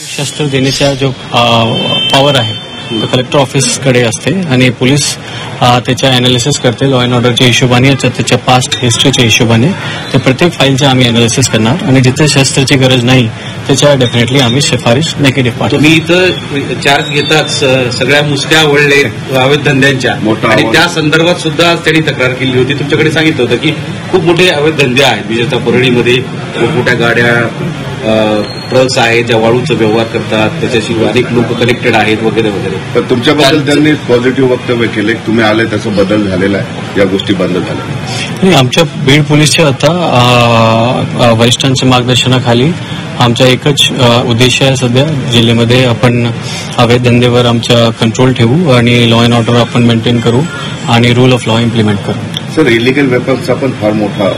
शस्त्र देण्याचा जो पॉवर आहे तो कलेक्टर ऑफिसकडे असते आणि पोलीस त्याच्या अनालिसिस करते लॉ अँड ऑर्डरच्या हिशोबाने त्याच्या पास्ट हिस्ट्रीच्या हिशोबाने ते प्रत्येक फाईलचे आम्ही अनालिसिस करणार आणि जिथे शस्त्राची गरज नाही त्याच्या डेफिनेटली आम्ही शिफारिश नेगेटिव्ह पाठवू. तुम्ही इथं चार्ज घेताच सगळ्या मुसक्या आवडले अवैध धंद्यांच्या आणि त्या संदर्भात सुद्धा त्यांनी तक्रार केली होती. तुमच्याकडे सांगितलं होतं की खूप मोठे अवैध धंदे आहेत विजेता परळीमध्ये मोठ्या गाड्या ट्रक्स आहेत ज्या वाळूचा व्यवहार करतात त्याच्याशी अनेक लोक कनेक्टेड आहेत वगैरे वगैरे. तर तुमच्याबद्दल त्यांनी पॉझिटिव्ह वक्तव्य केले. तुम्ही आले त्याचा बदल झालेला आहे, या गोष्टी बंद झाल्या. आमच्या बीड पोलीसच्या आता वरिष्ठांच्या मार्गदर्शनाखाली आमचा एकच उद्देश आहे सध्या जिल्ह्यामध्ये आपण अवैध धंदेवर आमचा कंट्रोल ठेवू आणि लॉ अँड ऑर्डर आपण मेंटेन करू आणि रूल ऑफ लॉ इम्प्लिमेंट करू. सर, इलिगल वेपन्सचा पण फार मोठा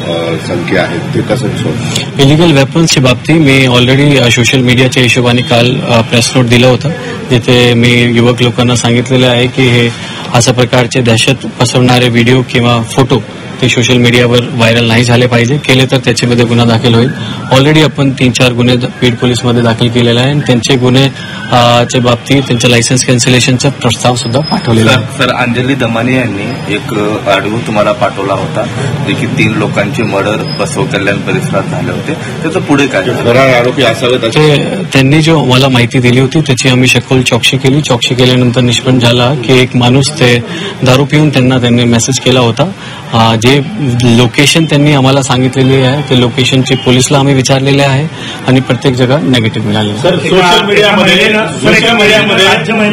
संख्या आहे, ते कसं सोड? इलिगल वेपन्सच्या बाबतीत मी ऑलरेडी सोशल मीडियाच्या हिशोबाने काल प्रेस नोट दिलं होतं जिथे मी युवक लोकांना सांगितलेलं आहे की हे अशा प्रकारचे दहशत पसरवणारे व्हिडिओ किंवा फोटो ते सोशल मीडियावर व्हायरल नाही झाले पाहिजे. केले तर त्याच्यामध्ये गुन्हा दाखल होईल. ऑलरेडी आपण 3-4 गुन्हे बीड पोलीसमध्ये दाखल केलेले आहे आणि त्यांचे गुन्हेच्या बाबतीत त्यांच्या लायसन्स कॅन्सलेशनचा प्रस्ताव सुद्धा पाठवलेला आहे. सर, अंजली दमानी यांनी एक ऑडिओ तुम्हाला पाठवला होता जे की 3 लोकांचे मर्डर बसव कल्याण परिसरात झाले होते. त्याचं पुढे काय आरोपी असावेत त्यांनी जो मला माहिती दिली होती त्याची आम्ही सखोल चौकशी केली. चौकशी केल्यानंतर निष्पन्न झाला की एक माणूस ते दारू पिऊन त्यांनी मेसेज केला होता. जे लोकेशन त्यांनी आम्हाला सांगितलेली आहे ते लोकेशनची पोलिसला आम्ही विचारलेले आहे आणि प्रत्येक जागा नेगेटिव्ह मिळाली. सर, सोशल मीडियामध्ये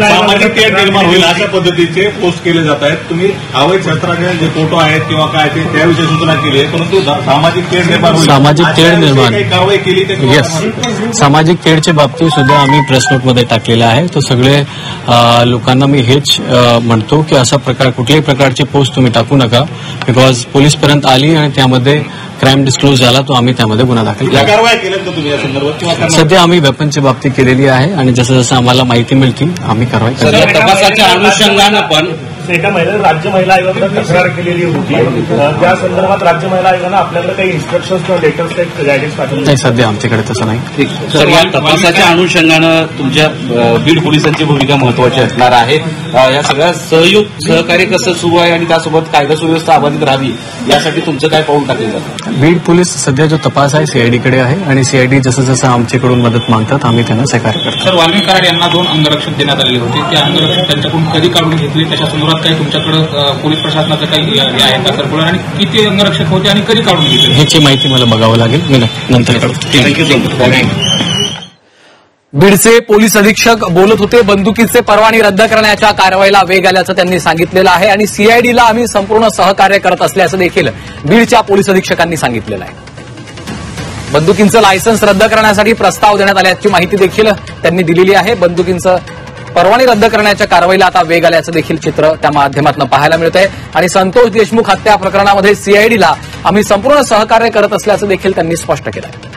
सामाजिक तेढ निर्माण होईल अशा पद्धतीचे पोस्ट केले जात आहेत. तुम्ही अवैध शस्त्राचे जे फोटो आहेत किंवा काय ते त्याविषयी सूचना केली आहे, परंतु सामाजिक तेढ निर्माण होईल, सामाजिक तेढ निर्माण कारवाई केली तर येस, सामाजिक तेढच्या बाबतीत सुद्धा आम्ही प्रेस नोटमध्ये टाकलेलं आहे. तर सगळे लोकांना मी हेच म्हणतो की असा प्रकार कुठल्याही प्रकारचे पोस्ट तुम्ही टाकू नका बिकॉज पोलीसपर्यंत आली आणि त्यामध्ये क्राईम डिस्क्लोज झाला तो आम्ही त्यामध्ये गुन्हा दाखल केला. कारवाई केल्या का तुम्ही या संदर्भात? सध्या आम्ही वेपनच्या बाबतीत केलेली आहे आणि जसं जसं आम्हाला माहिती मिळते आम्ही कारवाई करतो. तपासाच्या अनुषंगानं पण राज्य महिला आयोगाकडे तक्रार केलेली होती. त्या संदर्भात राज्य महिला आयोगानं आपल्याकडे काही इन्स्ट्रक्शन्स किंवा लेटर्स काही गायडन्स पाठवले नाही? सध्या आमच्याकडे तसं नाही. सर, या तपासाच्या अनुषंगानं तुमच्या बीड पोलिसांची भूमिका महत्वाची असणार आहे. या सगळ्या सहकार्य कसं सुरू आहे आणि त्यासोबत कायदा सुव्यवस्था अबाधित राहावी यासाठी तुमचं काय पाऊल टाकलं जातं? बीड पोलीस सध्या जो तपास आहे सीआयडीकडे आहे आणि सीआयडी जसं जसं आमच्याकडून मदत मागतात आम्ही त्यांना सहकार्य करतो. सर, वाल्मिक कराड यांना 2 अंगरक्षक देण्यात आलेले होते. ते अंगरक्षक त्यांच्याकडून कधी काढून घेतले त्याच्या संदर्भात काही तुमच्याकडे पोलीस प्रशासनाचं काही आहे का सर्क्युलर आणि किती अंगरक्षक होते आणि कधी काढून घेतले ह्याची माहिती मला बघावं लागेल. मी नंतर थँक्यू. बीडचे पोलीस अधीक्षक बोलत होते. बंदुकीचे परवाने रद्द करण्याच्या कारवाईला वेग आल्याचं त्यांनी सांगितलेलं आहे आणि सीआयडीला आम्ही संपूर्ण सहकार्य करत असल्याचं देखील बीडच्या पोलीस अधीक्षकांनी सांगितलेलं आहे. बंदुकींचं लायसन्स रद्द करण्यासाठी प्रस्ताव देण्यात आल्याची माहिती देखील त्यांनी दिलेली आहे. बंदुकींचं परवाने रद्द करण्याच्या कारवाईला आता वेग आल्याचं देखील चित्र त्या माध्यमातून पाहायला मिळत आहे आणि संतोष देशमुख हत्या प्रकरणामध्ये सीआयडीला आम्ही संपूर्ण सहकार्य करत असल्याचं देखील त्यांनी स्पष्ट केलं आहे.